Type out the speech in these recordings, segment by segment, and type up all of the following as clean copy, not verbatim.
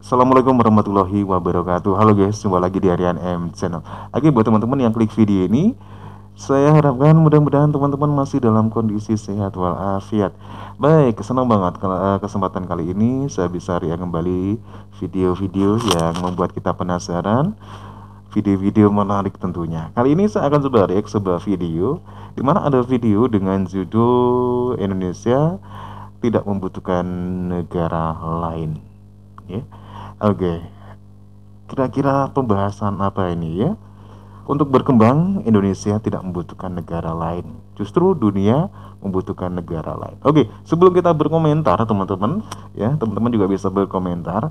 Assalamualaikum warahmatullahi wabarakatuh. Halo guys, jumpa lagi di Aryan M Channel. Oke, buat teman-teman yang klik video ini, saya harapkan mudah-mudahan teman-teman masih dalam kondisi sehat walafiat. Baik, senang banget kesempatan kali ini saya bisa react kembali video-video yang membuat kita penasaran, video-video menarik tentunya. Kali ini saya akan coba react sebuah video di mana ada video dengan judul Indonesia tidak membutuhkan negara lain. Ya. Oke, kira-kira pembahasan apa ini ya? Untuk berkembang, Indonesia tidak membutuhkan negara lain. Justru dunia membutuhkan negara lain. Oke, sebelum kita berkomentar, teman-teman, ya, teman-teman juga bisa berkomentar.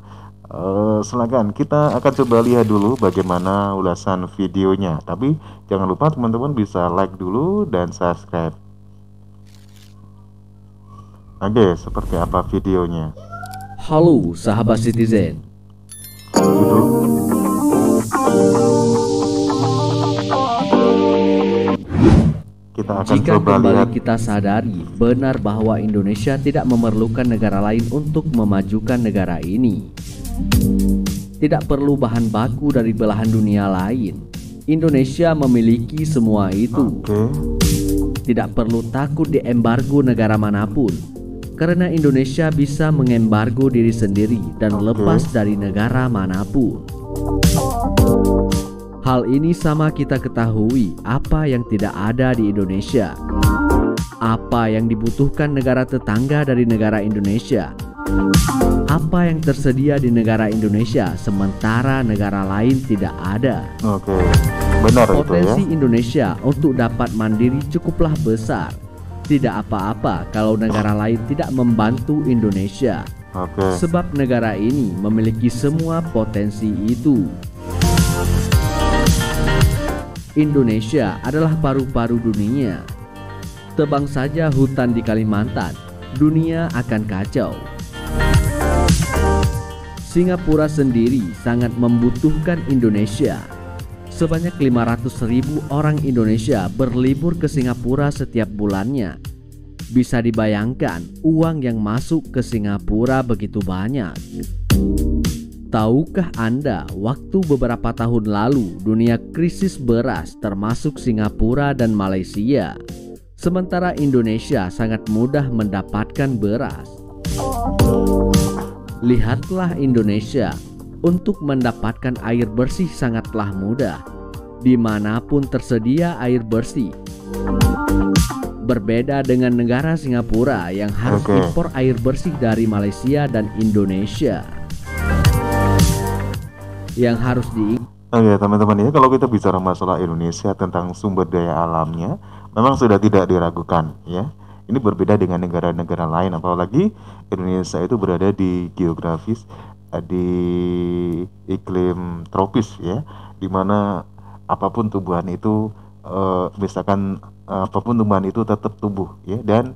Silakan, kita akan coba lihat dulu bagaimana ulasan videonya. Tapi jangan lupa teman-teman bisa like dulu dan subscribe. Oke, seperti apa videonya? Halo sahabat Citizen. Kita akan Jika coba kembali lihat. kita sadari benar bahwa Indonesia tidak memerlukan negara lain untuk memajukan negara ini. Tidak perlu bahan baku dari belahan dunia lain. Indonesia memiliki semua itu. Tidak perlu takut diembargo negara manapun, karena Indonesia bisa mengembargo diri sendiri dan lepas dari negara manapun. Hal ini sama kita ketahui apa yang tidak ada di Indonesia, apa yang dibutuhkan negara tetangga dari negara Indonesia, apa yang tersedia di negara Indonesia sementara negara lain tidak ada. Oke, benar itu ya. Potensi Indonesia untuk dapat mandiri cukuplah besar. Tidak apa-apa kalau negara lain tidak membantu Indonesia. Sebab negara ini memiliki semua potensi itu. Indonesia adalah paru-paru dunia. Tebang saja hutan di Kalimantan, dunia akan kacau. Singapura sendiri sangat membutuhkan Indonesia. Sebanyak 500.000 orang Indonesia berlibur ke Singapura setiap bulannya. Bisa dibayangkan uang yang masuk ke Singapura begitu banyak. Tahukah Anda, waktu beberapa tahun lalu dunia krisis beras termasuk Singapura dan Malaysia, sementara Indonesia sangat mudah mendapatkan beras. Lihatlah Indonesia, untuk mendapatkan air bersih sangatlah mudah, dimanapun tersedia air bersih. Berbeda dengan negara Singapura yang harus impor air bersih dari Malaysia dan Indonesia. Yang harus Oke teman-teman ya, kalau kita bicara masalah Indonesia tentang sumber daya alamnya, memang sudah tidak diragukan ya. Ini berbeda dengan negara-negara lain, apalagi Indonesia itu berada di geografis di iklim tropis ya, dimana apapun tumbuhan itu misalkan apapun tumbuhan itu tetap tumbuh ya, dan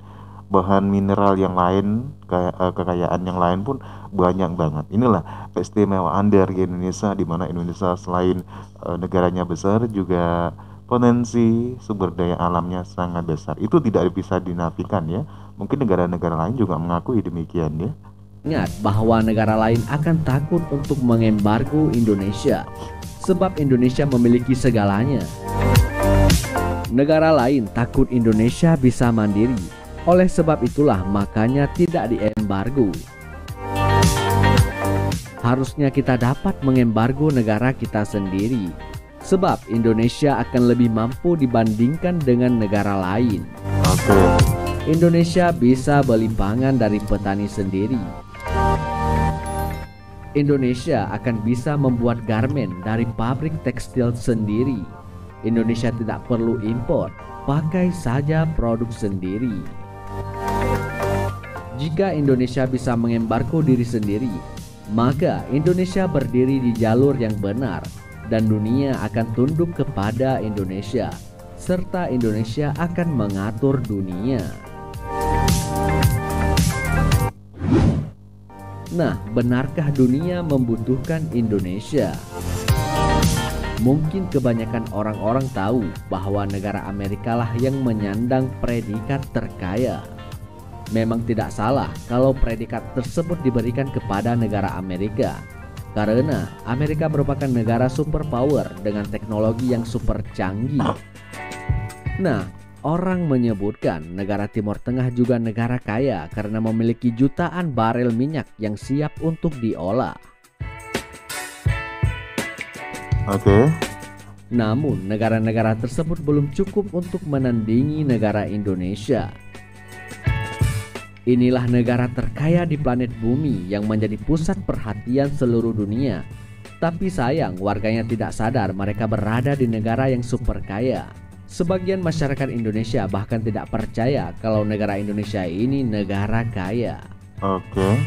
bahan mineral yang lain, kekayaan yang lain pun banyak banget. Inilah keistimewaan dari Indonesia, di mana Indonesia selain negaranya besar, juga potensi sumber daya alamnya sangat besar. Itu tidak bisa dinafikan ya. Mungkin negara-negara lain juga mengakui demikian ya. Ingat bahwa negara lain akan takut untuk mengembargo Indonesia, sebab Indonesia memiliki segalanya. Negara lain takut Indonesia bisa mandiri. Oleh sebab itulah makanya tidak diembargo. Harusnya kita dapat mengembargo negara kita sendiri, sebab Indonesia akan lebih mampu dibandingkan dengan negara lain. Indonesia bisa beli pangan dari petani sendiri. Indonesia akan bisa membuat garmen dari pabrik tekstil sendiri. Indonesia tidak perlu impor, pakai saja produk sendiri. Jika Indonesia bisa mengembargo diri sendiri, maka Indonesia berdiri di jalur yang benar dan dunia akan tunduk kepada Indonesia, serta Indonesia akan mengatur dunia. Nah, benarkah dunia membutuhkan Indonesia? Mungkin kebanyakan orang-orang tahu bahwa negara Amerika lah yang menyandang predikat terkaya. Memang tidak salah kalau predikat tersebut diberikan kepada negara Amerika, karena Amerika merupakan negara superpower dengan teknologi yang super canggih. Nah, orang menyebutkan negara Timur Tengah juga negara kaya karena memiliki jutaan barel minyak yang siap untuk diolah. Oke. Namun, negara-negara tersebut belum cukup untuk menandingi negara Indonesia. Inilah negara terkaya di planet bumi yang menjadi pusat perhatian seluruh dunia. Tapi sayang, warganya tidak sadar mereka berada di negara yang super kaya. Sebagian masyarakat Indonesia bahkan tidak percaya kalau negara Indonesia ini negara kaya. Oke.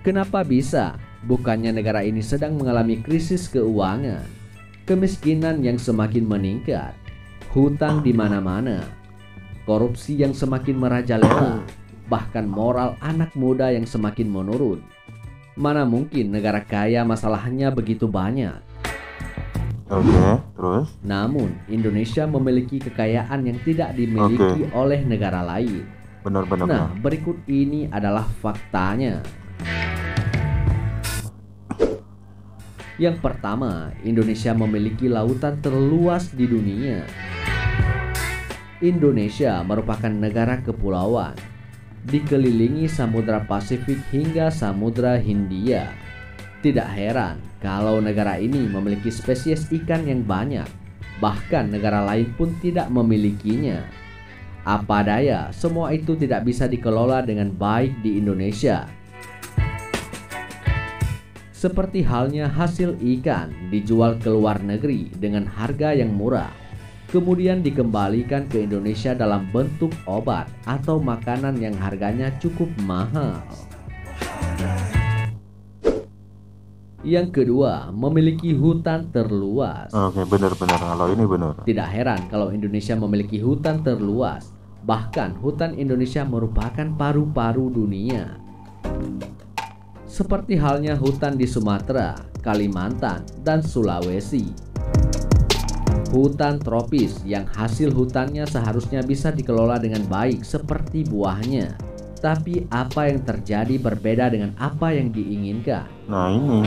Kenapa bisa? Bukannya negara ini sedang mengalami krisis keuangan, kemiskinan yang semakin meningkat, hutang di mana-mana, korupsi yang semakin merajalela, bahkan moral anak muda yang semakin menurun. Mana mungkin negara kaya masalahnya begitu banyak. Oke, terus? Namun, Indonesia memiliki kekayaan yang tidak dimiliki oleh negara lain. Benar-benar. Nah, berikut ini adalah faktanya. Yang pertama, Indonesia memiliki lautan terluas di dunia. Indonesia merupakan negara kepulauan, dikelilingi Samudra Pasifik hingga Samudra Hindia. Tidak heran kalau negara ini memiliki spesies ikan yang banyak, bahkan negara lain pun tidak memilikinya. Apa daya, semua itu tidak bisa dikelola dengan baik di Indonesia. Seperti halnya hasil ikan dijual ke luar negeri dengan harga yang murah, kemudian dikembalikan ke Indonesia dalam bentuk obat atau makanan yang harganya cukup mahal. Yang kedua, memiliki hutan terluas. Oke, benar-benar. Kalau ini benar. Tidak heran kalau Indonesia memiliki hutan terluas. Bahkan hutan Indonesia merupakan paru-paru dunia. Seperti halnya hutan di Sumatera, Kalimantan, dan Sulawesi. Hutan tropis yang hasil hutannya seharusnya bisa dikelola dengan baik seperti buahnya. Tapi apa yang terjadi berbeda dengan apa yang diinginkan. Nah ini.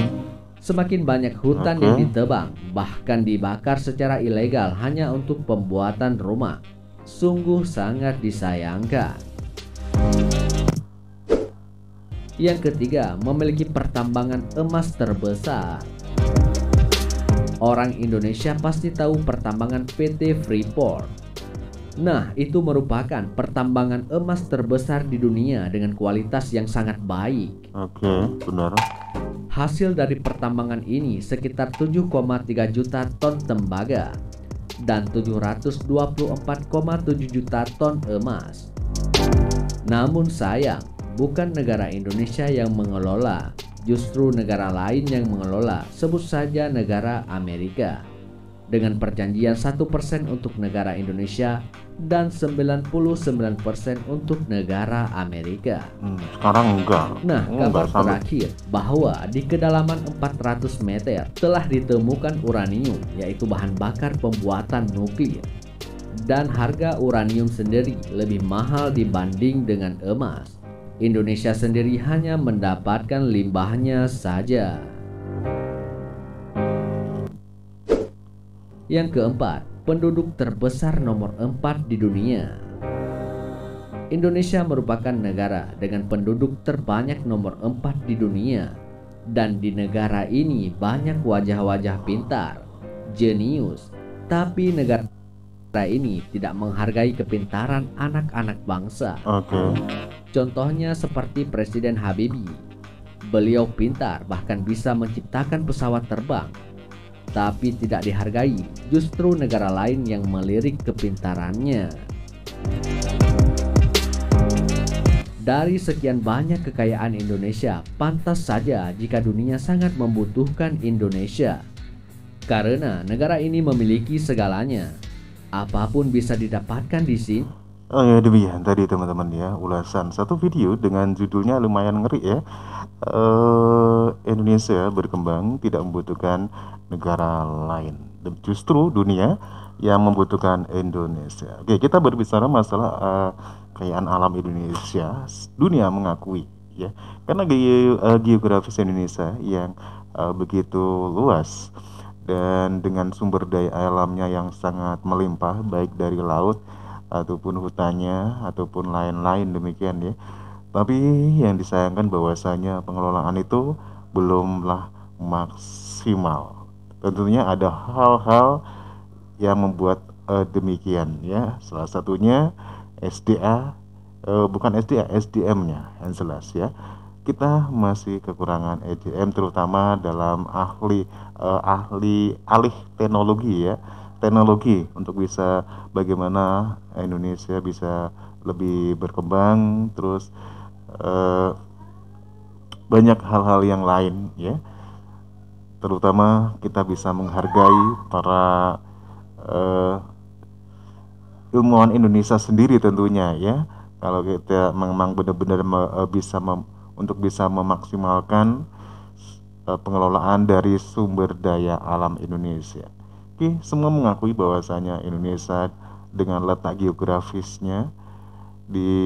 Semakin banyak hutan yang ditebang, bahkan dibakar secara ilegal hanya untuk pembuatan rumah. Sungguh sangat disayangkan. Yang ketiga, memiliki pertambangan emas terbesar. Orang Indonesia pasti tahu pertambangan PT Freeport. Nah, itu merupakan pertambangan emas terbesar di dunia dengan kualitas yang sangat baik. Oke, benar. Hasil dari pertambangan ini sekitar 7,3 juta ton tembaga dan 724,7 juta ton emas. Namun sayang, bukan negara Indonesia yang mengelola, justru negara lain yang mengelola, sebut saja negara Amerika. Dengan perjanjian 1% untuk negara Indonesia dan 99% untuk negara Amerika. Sekarang enggak. Nah, kabar terakhir bahwa di kedalaman 400 meter telah ditemukan uranium, yaitu bahan bakar pembuatan nuklir. Dan harga uranium sendiri lebih mahal dibanding dengan emas. Indonesia sendiri hanya mendapatkan limbahnya saja. Yang keempat, penduduk terbesar nomor 4 di dunia. Indonesia merupakan negara dengan penduduk terbanyak nomor 4 di dunia. Dan di negara ini banyak wajah-wajah pintar, jenius. Tapi negara ini tidak menghargai kepintaran anak-anak bangsa. Contohnya seperti Presiden Habibie. Beliau pintar, bahkan bisa menciptakan pesawat terbang. Tapi tidak dihargai, justru negara lain yang melirik kepintarannya. Dari sekian banyak kekayaan Indonesia, pantas saja jika dunia sangat membutuhkan Indonesia. Karena negara ini memiliki segalanya. Apapun bisa didapatkan di sini. Oh ya, demikian tadi teman-teman ya, ulasan satu video dengan judulnya lumayan ngeri ya. Indonesia berkembang tidak membutuhkan negara lain, justru dunia yang membutuhkan Indonesia. Oke, kita berbicara masalah kekayaan alam Indonesia. Dunia mengakui ya. Karena geografis Indonesia yang begitu luas dan dengan sumber daya alamnya yang sangat melimpah, baik dari laut ataupun hutannya ataupun lain-lain demikian ya. Tapi yang disayangkan bahwasanya pengelolaan itu belumlah maksimal. Tentunya ada hal-hal yang membuat demikian ya. Salah satunya SDA, bukan SDA, SDM-nya yang jelas ya. Kita masih kekurangan SDM terutama dalam alih teknologi ya. Teknologi untuk bisa bagaimana Indonesia bisa lebih berkembang, terus eh, banyak hal-hal yang lain ya, terutama kita bisa menghargai para eh, ilmuwan Indonesia sendiri tentunya ya. Kalau kita memang benar-benar untuk bisa memaksimalkan pengelolaan dari sumber daya alam Indonesia. Oke, semua mengakui bahwasanya Indonesia dengan letak geografisnya di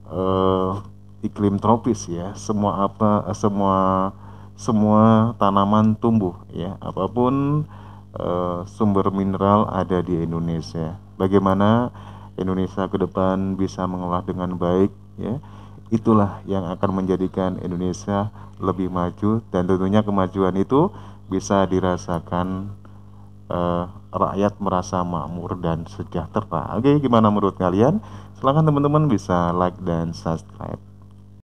eh, iklim tropis ya, semua tanaman tumbuh ya, apapun sumber mineral ada di Indonesia. Bagaimana Indonesia ke depan bisa mengolah dengan baik ya, itulah yang akan menjadikan Indonesia lebih maju, dan tentunya kemajuan itu bisa dirasakan rakyat merasa makmur dan sejahtera. Oke, gimana menurut kalian? Silahkan teman-teman bisa like dan subscribe.